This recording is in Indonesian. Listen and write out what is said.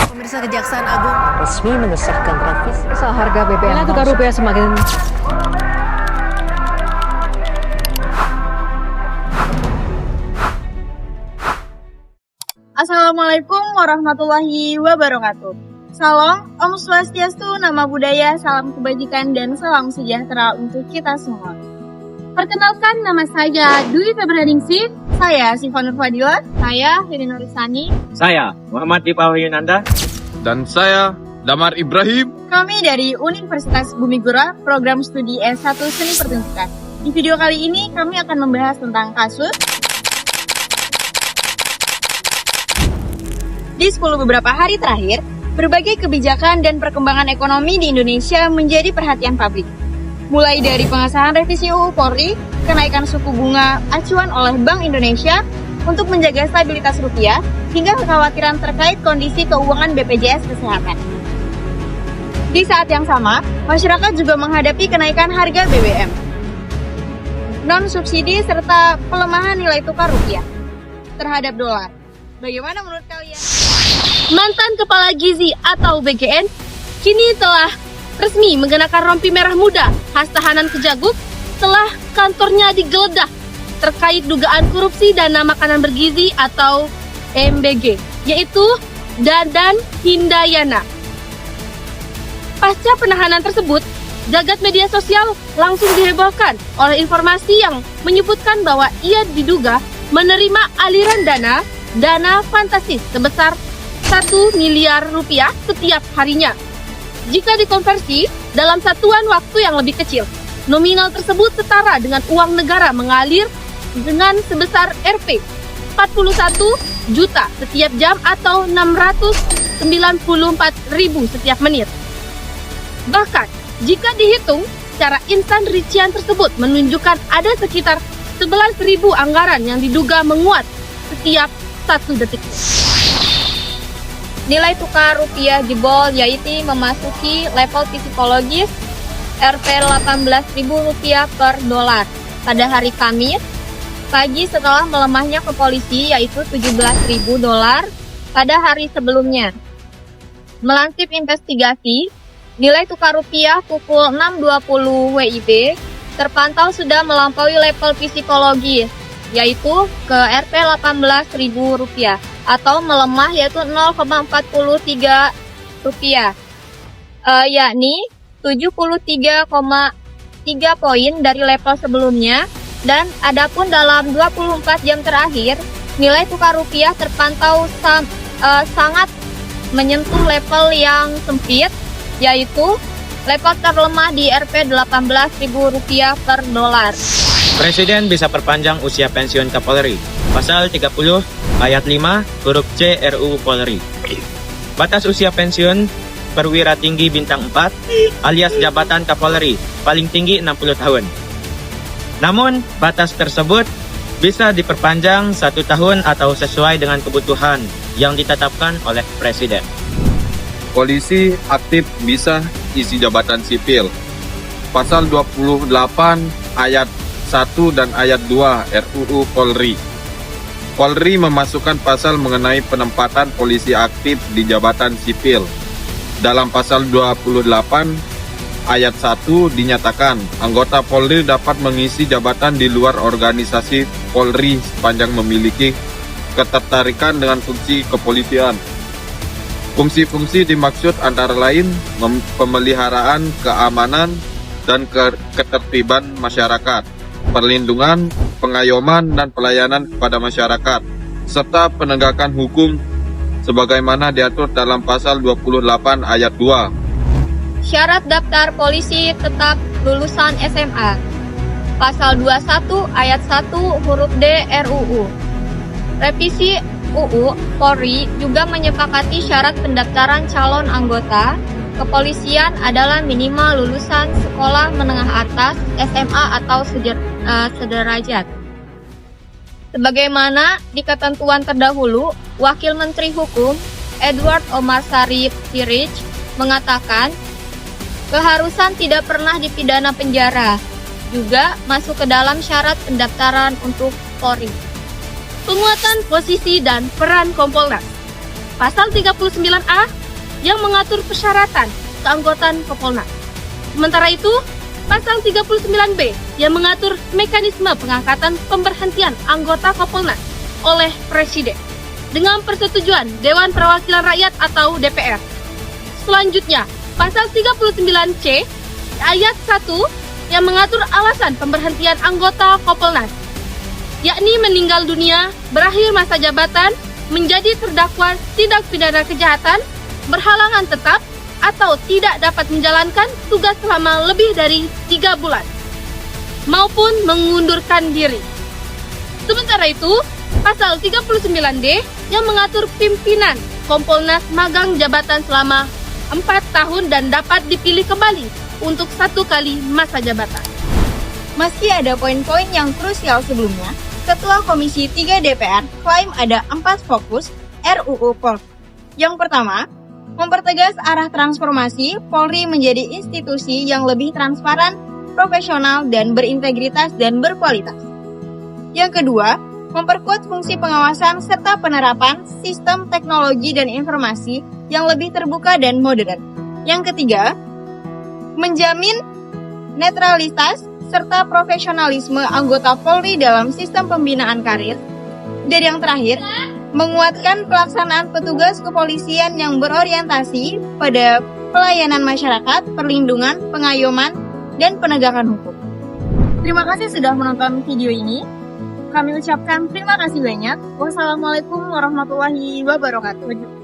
Pemirsa, Kejaksaan Agung resmi mengesahkan revisi Harga BBM nilai tukar rupiah semakin Assalamualaikum warahmatullahi wabarakatuh. Salam, Om Swastiastu, Nama Budaya, salam kebajikan dan salam sejahtera untuk kita semua. Perkenalkan, nama saya Dwi Febrianingsih. Saya Siva Nur Fadilah. Saya Heri Nurisani. Saya Muhammad Dipa Yunanda. Dan saya Damar Ibrahim. Kami dari Universitas Bumi Gura, program studi S1 Seni Pertunjukan. Di video kali ini kami akan membahas tentang kasus di 10 beberapa hari terakhir, berbagai kebijakan dan perkembangan ekonomi di Indonesia menjadi perhatian publik. Mulai dari pengesahan revisi UU Polri, kenaikan suku bunga acuan oleh Bank Indonesia untuk menjaga stabilitas rupiah, hingga kekhawatiran terkait kondisi keuangan BPJS Kesehatan. Di saat yang sama, masyarakat juga menghadapi kenaikan harga BBM, non-subsidi, serta pelemahan nilai tukar rupiah terhadap dolar. Bagaimana menurut kalian? Mantan Kepala Gizi atau BGN kini telah resmi mengenakan rompi merah muda khas tahanan Kejagung setelah kantornya digeledah terkait dugaan korupsi dana makanan bergizi atau MBG, yaitu Dadan Hindayana. Pasca penahanan tersebut, jagat media sosial langsung dihebohkan oleh informasi yang menyebutkan bahwa ia diduga menerima aliran dana fantastis sebesar 1 miliar rupiah setiap harinya. Jika dikonversi dalam satuan waktu yang lebih kecil, nominal tersebut setara dengan uang negara mengalir dengan sebesar Rp 41 juta setiap jam atau 694.000 setiap menit. Bahkan, jika dihitung secara instan, rincian tersebut menunjukkan ada sekitar 11.000 anggaran yang diduga menguat setiap 1 detik. Nilai tukar rupiah jebol, yaitu memasuki level psikologis Rp18.000 per dolar pada hari Kamis pagi setelah melemahnya ke polisi, yaitu $17.000 pada hari sebelumnya. Melansir investigasi, nilai tukar rupiah pukul 6.20 WIB terpantau sudah melampaui level psikologis, yaitu ke Rp18.000 atau melemah yaitu 0,43 rupiah, yakni 73,3 poin dari level sebelumnya. Dan adapun dalam 24 jam terakhir, nilai tukar rupiah terpantau sangat menyentuh level yang sempit, yaitu level terlemah di Rp18.000 per dolar. Presiden bisa perpanjang usia pensiun Kapolri. Pasal 30 ayat 5 huruf C RUU Polri. Batas usia pensiun perwira tinggi bintang 4 alias jabatan Kapolri paling tinggi 60 tahun. Namun, batas tersebut bisa diperpanjang 1 tahun atau sesuai dengan kebutuhan yang ditetapkan oleh Presiden. Polisi aktif bisa isi jabatan sipil. Pasal 28 ayat 1 dan ayat 2 RUU Polri. Polri memasukkan pasal mengenai penempatan polisi aktif di jabatan sipil. Dalam pasal 28 ayat 1 dinyatakan, anggota Polri dapat mengisi jabatan di luar organisasi Polri sepanjang memiliki ketertarikan dengan fungsi kepolisian. Fungsi-fungsi dimaksud antara lain pemeliharaan keamanan dan ketertiban masyarakat, perlindungan, pengayoman dan pelayanan kepada masyarakat, serta penegakan hukum sebagaimana diatur dalam pasal 28 ayat 2. Syarat daftar polisi tetap lulusan SMA. Pasal 21 ayat 1 huruf D RUU. Revisi UU Polri juga menyepakati syarat pendaftaran calon anggota kepolisian adalah minimal lulusan sekolah menengah atas SMA atau sederajat. Sebagaimana di ketentuan terdahulu, Wakil Menteri Hukum Edward Omar Syarif Sirij mengatakan keharusan tidak pernah dipidana penjara juga masuk ke dalam syarat pendaftaran untuk Polri. Penguatan posisi dan peran Kompolnas. Pasal 39A yang mengatur persyaratan keanggotaan Kompolnas. Sementara itu, Pasal 39B yang mengatur mekanisme pengangkatan pemberhentian anggota Kompolnas oleh Presiden dengan persetujuan Dewan Perwakilan Rakyat atau DPR. Selanjutnya, Pasal 39C ayat 1 yang mengatur alasan pemberhentian anggota Kompolnas, yakni meninggal dunia, berakhir masa jabatan, menjadi terdakwa tindak pidana kejahatan, berhalangan tetap, atau tidak dapat menjalankan tugas selama lebih dari 3 bulan, maupun mengundurkan diri. Sementara itu, Pasal 39D yang mengatur pimpinan Kompolnas magang jabatan selama 4 tahun dan dapat dipilih kembali untuk 1 kali masa jabatan. Meski ada poin-poin yang krusial sebelumnya, Ketua Komisi 3 DPR klaim ada 4 fokus RUU Polri. Yang pertama, mempertegas arah transformasi Polri menjadi institusi yang lebih transparan, profesional, dan berintegritas dan berkualitas. Yang kedua, memperkuat fungsi pengawasan serta penerapan sistem teknologi dan informasi yang lebih terbuka dan modern. Yang ketiga, menjamin netralitas serta profesionalisme anggota Polri dalam sistem pembinaan karir. Dan yang terakhir, menguatkan pelaksanaan petugas kepolisian yang berorientasi pada pelayanan masyarakat, perlindungan, pengayoman, dan penegakan hukum. Terima kasih sudah menonton video ini. Kami ucapkan terima kasih banyak. Wassalamualaikum warahmatullahi wabarakatuh.